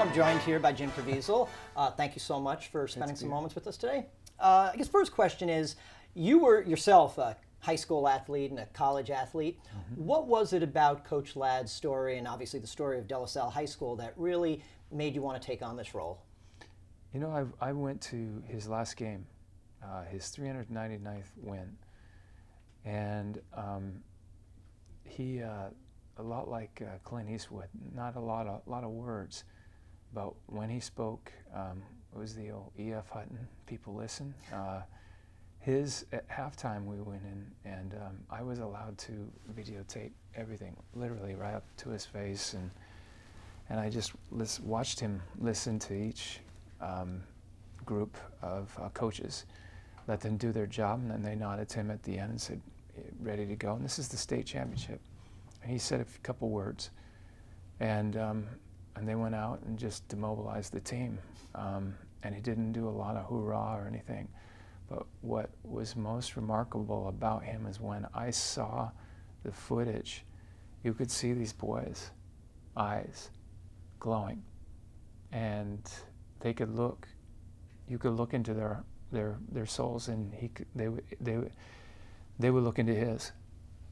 I'm joined here by Jim Caviezel. Thank you so much for spending some moments with us today. I guess first question is, you were yourself a high school athlete and a college athlete. What was it about Coach Ladd's story, and obviously the story of De La Salle High School, that really made you want to take on this role? You know, I went to his last game, his 399th win, and he, a lot like Clint Eastwood, not a lot of words, but when he spoke, it was the old E.F. Hutton, people listen. At halftime we went in, and I was allowed to videotape everything, literally right up to his face, and I just watched him listen to each group of coaches, let them do their job, and then they nodded to him at the end and said, ready to go. And this is the state championship. And he said a couple words, and they went out and just demobilized the team. And he didn't do a lot of hoorah or anything. But what was most remarkable about him is when I saw the footage, you could see these boys' eyes glowing, and they could look. You could look into their souls, and they would look into his,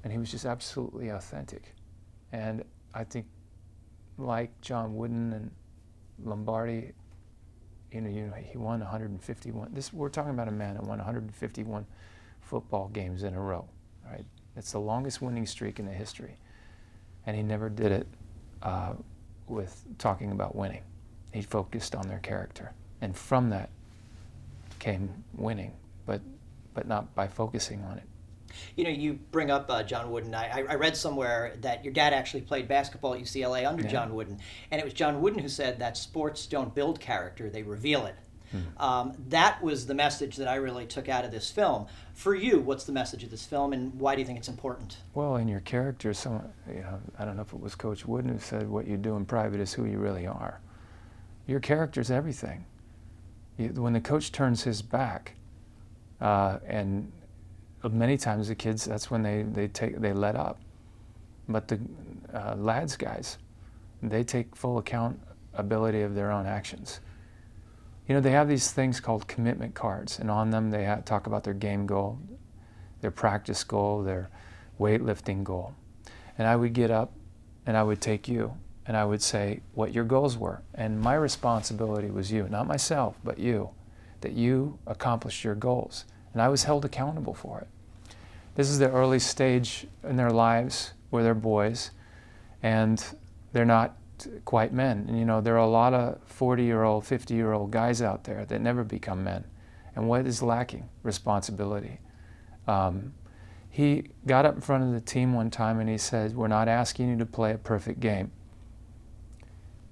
and he was just absolutely authentic. And I think, like John Wooden and Lombardi, you know, he won 151. We're talking about a man that won 151 football games in a row, right? It's the longest winning streak in the history, and he never did it with talking about winning. He focused on their character, and from that came winning, but not by focusing on it. You know, you bring up John Wooden. I read somewhere that your dad actually played basketball at UCLA under John Wooden, and it was John Wooden who said that sports don't build character, they reveal it. That was the message that I really took out of this film. For you, what's the message of this film, and why do you think it's important? Well, in your character, I don't know if it was Coach Wooden who said, what you do in private is who you really are. Your character's everything. When the coach turns his back, and many times the kids, that's when they let up. But the Ladd's guys, they take full accountability of their own actions. You know, they have these things called commitment cards, and on them they talk about their game goal, their practice goal, their weightlifting goal. And I would get up and I would take you and I would say what your goals were. And my responsibility was you, not myself, but you, that you accomplished your goals. And I was held accountable for it. This is the early stage in their lives where they're boys and they're not quite men. And you know, there are a lot of 40-year-old, 50-year-old guys out there that never become men. And what is lacking? Responsibility. He got up in front of the team one time and he said, we're not asking you to play a perfect game.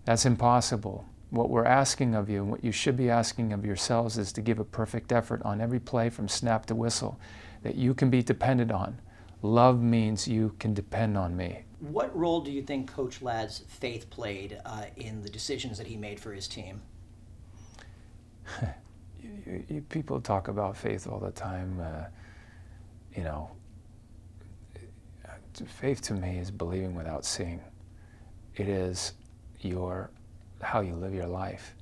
That's impossible. What we're asking of you, and what you should be asking of yourselves, is to give a perfect effort on every play from snap to whistle that you can be depended on. Love means you can depend on me. What role do you think Coach Ladd's faith played in the decisions that he made for his team? People talk about faith all the time. You know, faith to me is believing without seeing. It is how you live your life,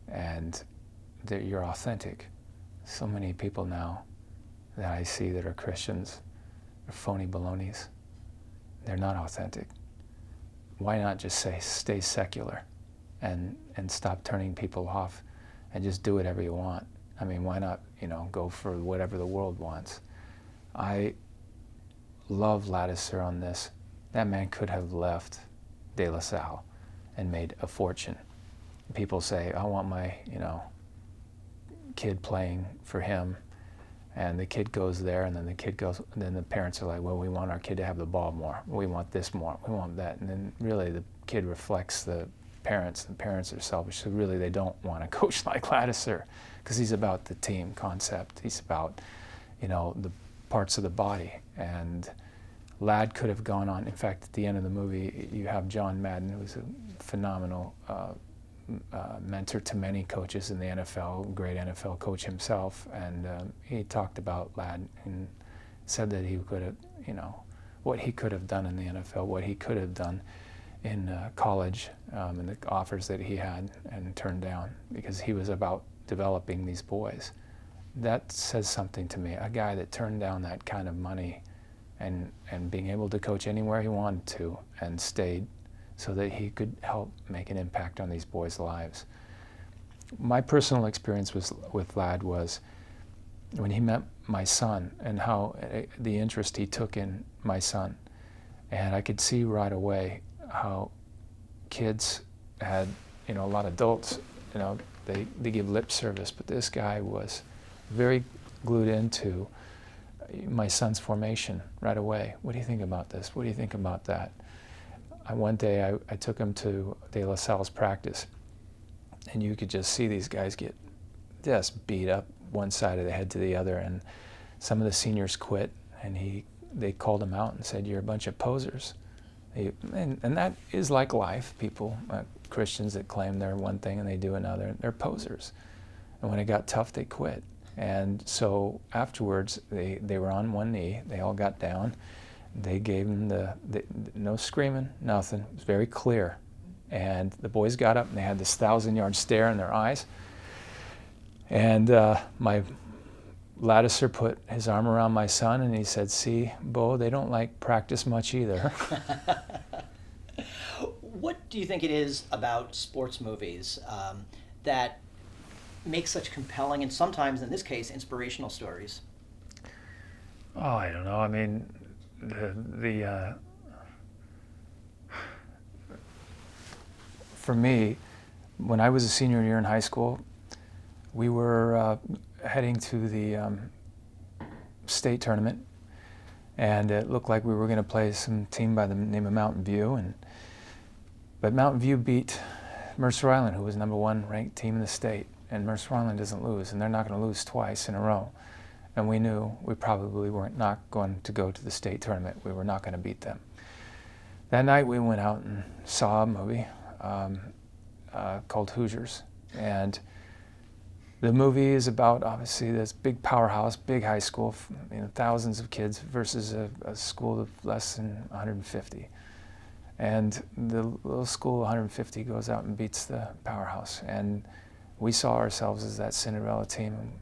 and that you're authentic. So many people now that I see that are Christians are phony balonies. They're not authentic. Why not just stay secular and stop turning people off and just do whatever you want? I mean, why not, you know, go for whatever the world wants? I love Ladouceur on this. That man could have left De La Salle and made a fortune. People say, I want my, you know, kid playing for him, and the kid goes there, and then the parents are like, well, we want our kid to have the ball more. We want this more. We want that. And then really the kid reflects the parents, and parents are selfish, so really they don't want a coach like Ladouceur, because he's about the team concept. He's about, you know, the parts of the body. And Ladd could have gone on. In fact, at the end of the movie, you have John Madden, who was a phenomenal mentor to many coaches in the NFL, great NFL coach himself, and he talked about Ladd and said that he could have, you know, what he could have done in the NFL, what he could have done in college and the offers that he had and turned down because he was about developing these boys. That says something to me. A guy that turned down that kind of money and being able to coach anywhere he wanted to and stayed so that he could help make an impact on these boys' lives. My personal experience with Ladd was when he met my son and how the interest he took in my son. And I could see right away how kids had, a lot of adults, they give lip service, but this guy was very glued into my son's formation right away. What do you think about this? What do you think about that? One day I took him to De La Salle's practice, and you could just see these guys get just beat up one side of the head to the other, and some of the seniors quit, and they called him out and said, "You're a bunch of posers." And that is like life. People, Christians that claim they're one thing and they do another, they're posers. And when it got tough, they quit. And so afterwards, they were on one knee. They all got down. They gave him no screaming, nothing. It was very clear. And the boys got up and they had this 1,000-yard stare in their eyes. And my Lattiser put his arm around my son and he said, "See, Bo, they don't like practice much either." What do you think it is about sports movies that make such compelling and sometimes, in this case, inspirational stories? Oh, I don't know. I mean, for me, when I was a senior year in high school, we were heading to the state tournament, and it looked like we were going to play some team by the name of Mountain View, but Mountain View beat Mercer Island, who was #1 ranked team in the state, and Mercer Island doesn't lose, and they're not going to lose twice in a row. And we knew we probably weren't not going to go to the state tournament. We were not going to beat them. That night we went out and saw a movie called Hoosiers, and the movie is about, obviously, this big powerhouse, big high school, thousands of kids versus a school of less than 150. And the little school, 150, goes out and beats the powerhouse. And we saw ourselves as that Cinderella team.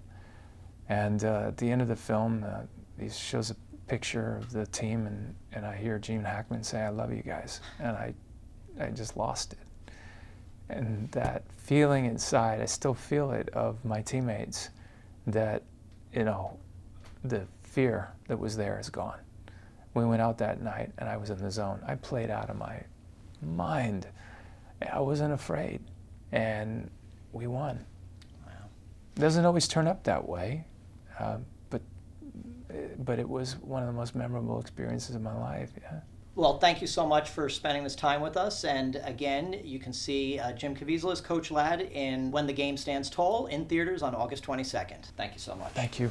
And at the end of the film, he shows a picture of the team, and I hear Gene Hackman say, "I love you guys." And I just lost it. And that feeling inside, I still feel it, of my teammates, that, the fear that was there is gone. We went out that night and I was in the zone. I played out of my mind. I wasn't afraid, and we won. Wow. It doesn't always turn up that way, but it was one of the most memorable experiences of my life, yeah. Well, thank you so much for spending this time with us. And again, you can see Jim Caviezel as Coach Ladd in When the Game Stands Tall in theaters on August 22nd. Thank you so much. Thank you.